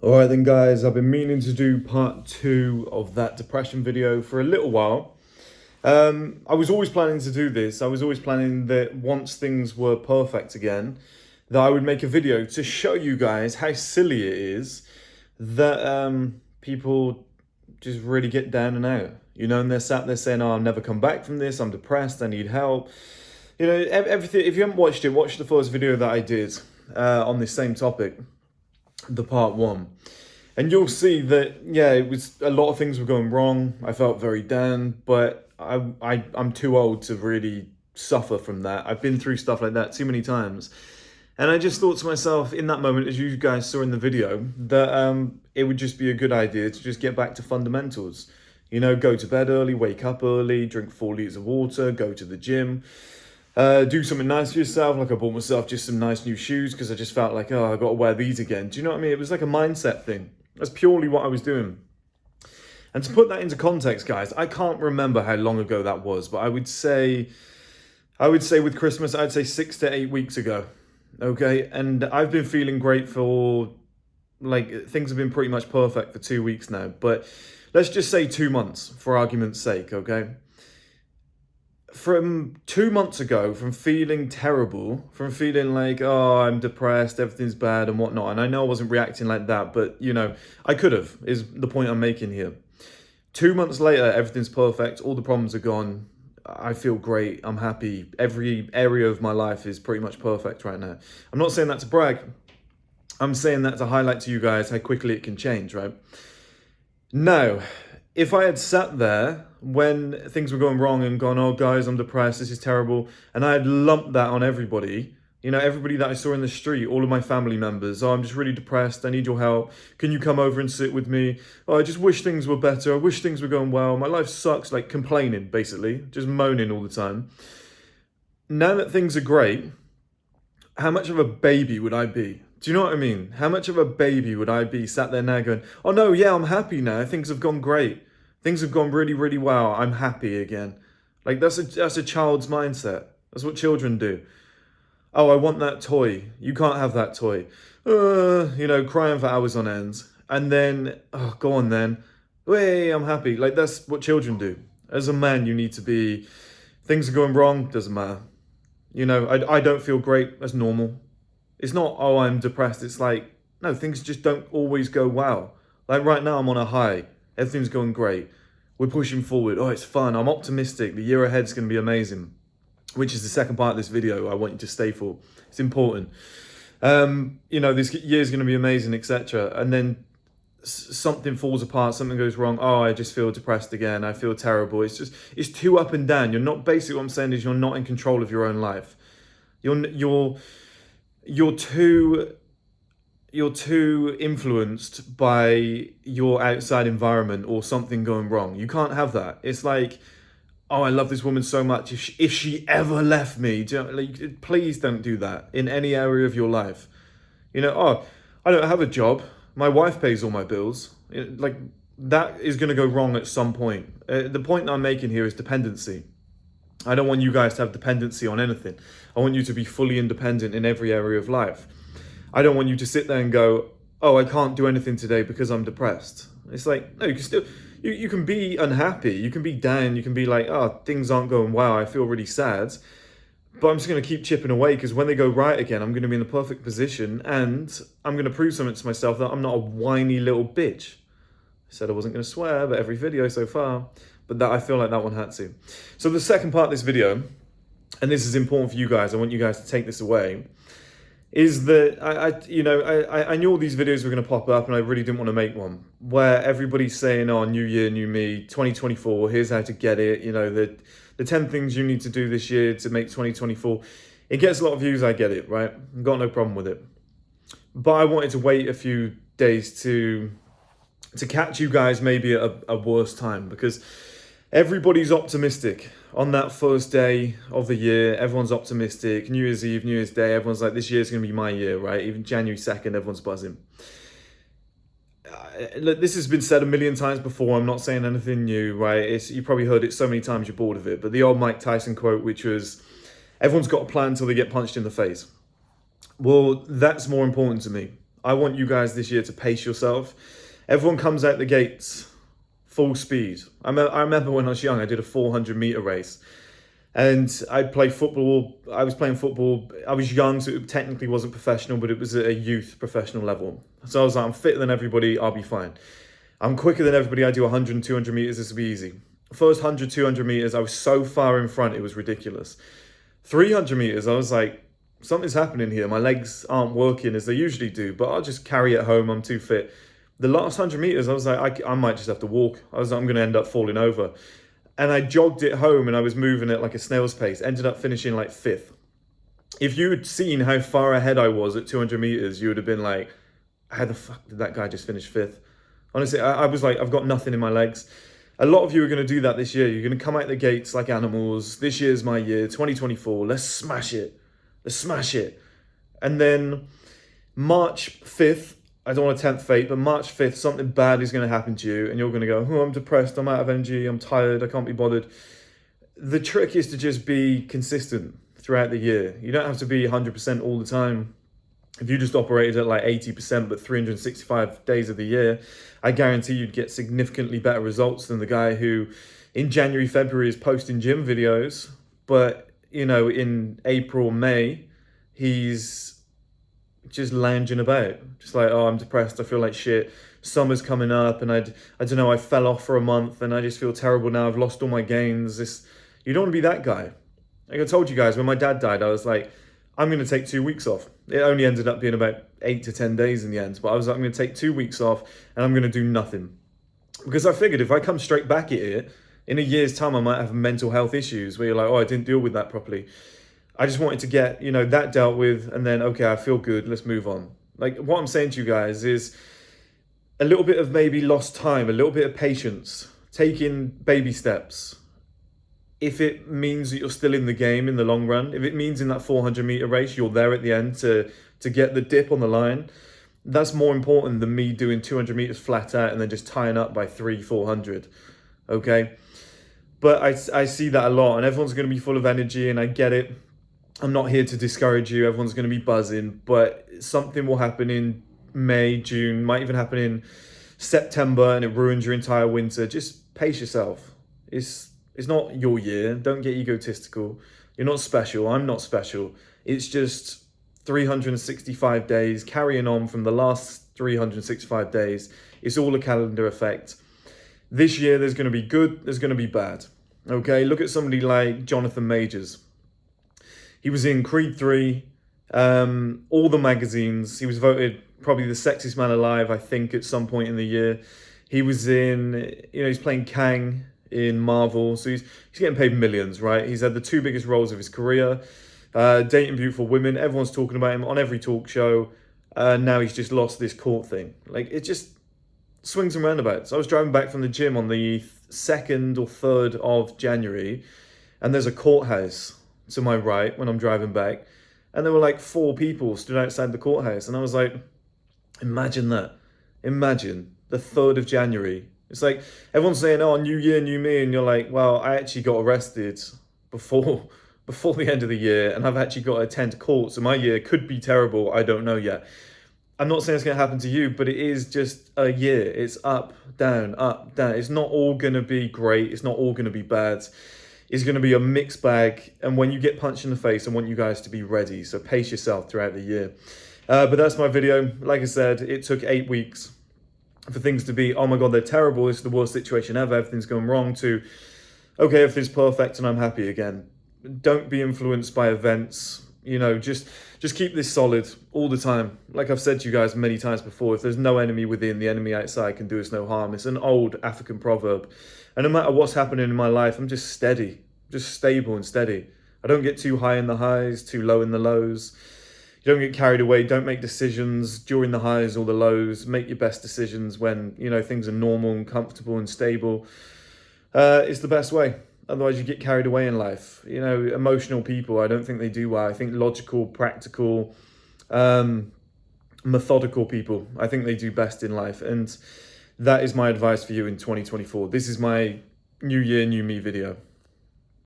Alright then guys, I've been meaning to do part 2 of that depression video for a little while. I was always planning to do this. I was always planning that once things were perfect again, that I would make a video to show you guys how silly it is that people just really get down and out. You know, and they're sat there saying, oh, I'll never come back from this, I'm depressed, I need help. You know, everything. If you haven't watched it, watch the first video that I did on this same topic, the part 1. And you'll see that, yeah, it was a lot of things were going wrong. I felt very down, but I'm too old to really suffer from that. I've been through stuff like that too many times. And I just thought to myself in that moment, as you guys saw in the video, that it would just be a good idea to just get back to fundamentals. You know, go to bed early, wake up early, drink 4 liters of water, go to the gym. Do something nice for yourself, like I bought myself just some nice new shoes because I just felt like, oh, I got to wear these again. Do you know what I mean? It was like a mindset thing. That's purely what I was doing. And to put that into context, guys, I can't remember how long ago that was, but I would say with Christmas, I'd say 6 to 8 weeks ago. Okay, and I've been feeling great for, like, things have been pretty much perfect for 2 weeks now, but let's just say 2 months for argument's sake, okay? From 2 months ago, from feeling terrible, from feeling like, oh, I'm depressed, everything's bad and whatnot, and I know I wasn't reacting like that, but, you know, I could have, is the point I'm making here. 2 months later, everything's perfect, all the problems are gone, I feel great, I'm happy, every area of my life is pretty much perfect right now. I'm not saying that to brag, I'm saying that to highlight to you guys how quickly it can change, right? Now, if I had sat there when things were going wrong and gone, oh guys, I'm depressed, this is terrible, and I had lumped that on everybody, you know, everybody that I saw in the street, all of my family members, oh, I'm just really depressed, I need your help, can you come over and sit with me? Oh, I just wish things were better, I wish things were going well, my life sucks, like complaining, basically, just moaning all the time. Now that things are great, how much of a baby would I be? Do you know what I mean? How much of a baby would I be sat there now going, oh no, yeah, I'm happy now. Things have gone great. Things have gone really, really well. I'm happy again. Like that's a child's mindset. That's what children do. Oh, I want that toy. You can't have that toy. You know, crying for hours on end. And then, oh, go on then. Hey, I'm happy. Like that's what children do. As a man, you need to be, things are going wrong, doesn't matter. You know, I don't feel great, that's normal. It's not, oh, I'm depressed. It's like, no, things just don't always go well. Like right now, I'm on a high. Everything's going great. We're pushing forward. Oh, it's fun. I'm optimistic. The year ahead's going to be amazing, which is the second part of this video I want you to stay for. It's important. You know, this year's going to be amazing, etc. And then something falls apart, something goes wrong. Oh, I just feel depressed again. I feel terrible. It's too up and down. You're not, basically what I'm saying is you're not in control of your own life. You're too influenced by your outside environment or something going wrong. You can't have that. It's like, oh, I love this woman so much. If she ever left me, like, please don't do that in any area of your life. You know, oh, I don't have a job. My wife pays all my bills. Like, that is going to go wrong at some point. The point I'm making here is dependency. I don't want you guys to have dependency on anything. I want you to be fully independent in every area of life. I don't want you to sit there and go, oh, I can't do anything today because I'm depressed. It's like, no, you can still, you can be unhappy. You can be down. You can be like, oh, things aren't going well. I feel really sad. But I'm just going to keep chipping away because when they go right again, I'm going to be in the perfect position and I'm going to prove something to myself that I'm not a whiny little bitch. I said I wasn't going to swear, but every video so far, but that I feel like that one had to. So the second part of this video, and this is important for you guys, I want you guys to take this away, is that I knew all these videos were going to pop up and I really didn't want to make one where everybody's saying, oh, new year, new me, 2024, here's how to get it, you know, the 10 things you need to do this year to make 2024. It gets a lot of views, I get it, right? I've got no problem with it. But I wanted to wait a few days to catch you guys maybe at a worse time because everybody's optimistic on that first day of the year. Everyone's optimistic. New Year's Eve, New Year's Day, everyone's like, this year's going to be my year, right? Even January 2nd, everyone's buzzing. Look, this has been said a million times before. I'm not saying anything new, right? You probably heard it so many times you're bored of it. But the old Mike Tyson quote, which was, everyone's got a plan until they get punched in the face. Well, that's more important to me. I want you guys this year to pace yourself. Everyone comes out the gates full speed. I remember when I was young, I did a 400-meter race. And I play football. I was playing football. I was young, so it technically wasn't professional, but it was at a youth professional level. So I was like, I'm fitter than everybody. I'll be fine. I'm quicker than everybody. I do 100 and 200 meters. This will be easy. First 100, 200 meters, I was so far in front, it was ridiculous. 300 meters, I was like, something's happening here. My legs aren't working as they usually do, but I'll just carry it home. I'm too fit. The last 100 meters, I was like, I might just have to walk. I was like, I'm going to end up falling over. And I jogged it home and I was moving at like a snail's pace, ended up finishing like 5th. If you had seen how far ahead I was at 200 meters, you would have been like, how the fuck did that guy just finish 5th? Honestly, I was like, I've got nothing in my legs. A lot of you are going to do that this year. You're going to come out the gates like animals. This year's my year, 2024. Let's smash it. Let's smash it. And then March 5th, I don't want to tempt fate, but March 5th, something bad is going to happen to you and you're going to go, oh, I'm depressed, I'm out of energy, I'm tired, I can't be bothered. The trick is to just be consistent throughout the year. You don't have to be 100% all the time. If you just operated at like 80%, but 365 days of the year, I guarantee you'd get significantly better results than the guy who in January, February is posting gym videos, but in April, May, he's just lounging about, just like, oh, I'm depressed, I feel like shit, summer's coming up, and I don't know, I fell off for a month and I just feel terrible now, I've lost all my gains. You don't want to be that guy. Like I told you guys, when my dad died, I was like, I'm going to take 2 weeks off. It only ended up being about 8 to 10 days in the end, but I was like, I'm going to take 2 weeks off and I'm going to do nothing. Because I figured if I come straight back at it, in a year's time I might have mental health issues where you're like, oh, I didn't deal with that properly. I just wanted to get, that dealt with, and then, okay, I feel good, let's move on. Like, what I'm saying to you guys is a little bit of maybe lost time, a little bit of patience, taking baby steps. If it means that you're still in the game in the long run, if it means in that 400-meter race, you're there at the end to get the dip on the line, that's more important than me doing 200 meters flat out and then just tying up by 400, okay? But I see that a lot, and everyone's going to be full of energy, and I get it. I'm not here to discourage you. Everyone's going to be buzzing, but something will happen in May, June, might even happen in September, and it ruins your entire winter. Just pace yourself. It's not your year. Don't get egotistical. You're not special. I'm not special. It's just 365 days carrying on from the last 365 days. It's all a calendar effect. This year, there's going to be good. There's going to be bad. Okay, look at somebody like Jonathan Majors. He was in Creed 3, all the magazines. He was voted probably the sexiest man alive, I think, at some point in the year. He was in, he's playing Kang in Marvel. So he's getting paid millions, right? He's had the 2 biggest roles of his career, dating beautiful women. Everyone's talking about him on every talk show. Now he's just lost this court thing. Like, it just swings and roundabouts. I was driving back from the gym on the 2nd or 3rd of January, and there's a courthouse to my right when I'm driving back, and there were like 4 people stood outside the courthouse, and I was like, imagine that. Imagine the 3rd of January. It's like everyone's saying, oh, new year, new me, and you're like, well, I actually got arrested before the end of the year, and I've actually got to attend court, so my year could be terrible. I don't know yet. I'm not saying it's going to happen to you, but it is just a year. It's up, down, up, down. It's not all going to be great. It's not all going to be bad. It's going to be a mixed bag. And when you get punched in the face, I want you guys to be ready. So pace yourself throughout the year. But that's my video. Like I said, it took 8 weeks for things to be, oh my God, they're terrible. This is the worst situation ever. Everything's going wrong, to, okay, everything's perfect and I'm happy again. Don't be influenced by events. Just keep this solid all the time. Like I've said to you guys many times before, if there's no enemy within, the enemy outside can do us no harm. It's an old African proverb. And no matter what's happening in my life, I'm just steady, just stable and steady. I don't get too high in the highs, too low in the lows. You don't get carried away. Don't make decisions during the highs or the lows. Make your best decisions when, things are normal and comfortable and stable. It's the best way. Otherwise, you get carried away in life. Emotional people, I don't think they do well. I think logical, practical, methodical people, I think they do best in life. And that is my advice for you in 2024. This is my New Year, New Me video.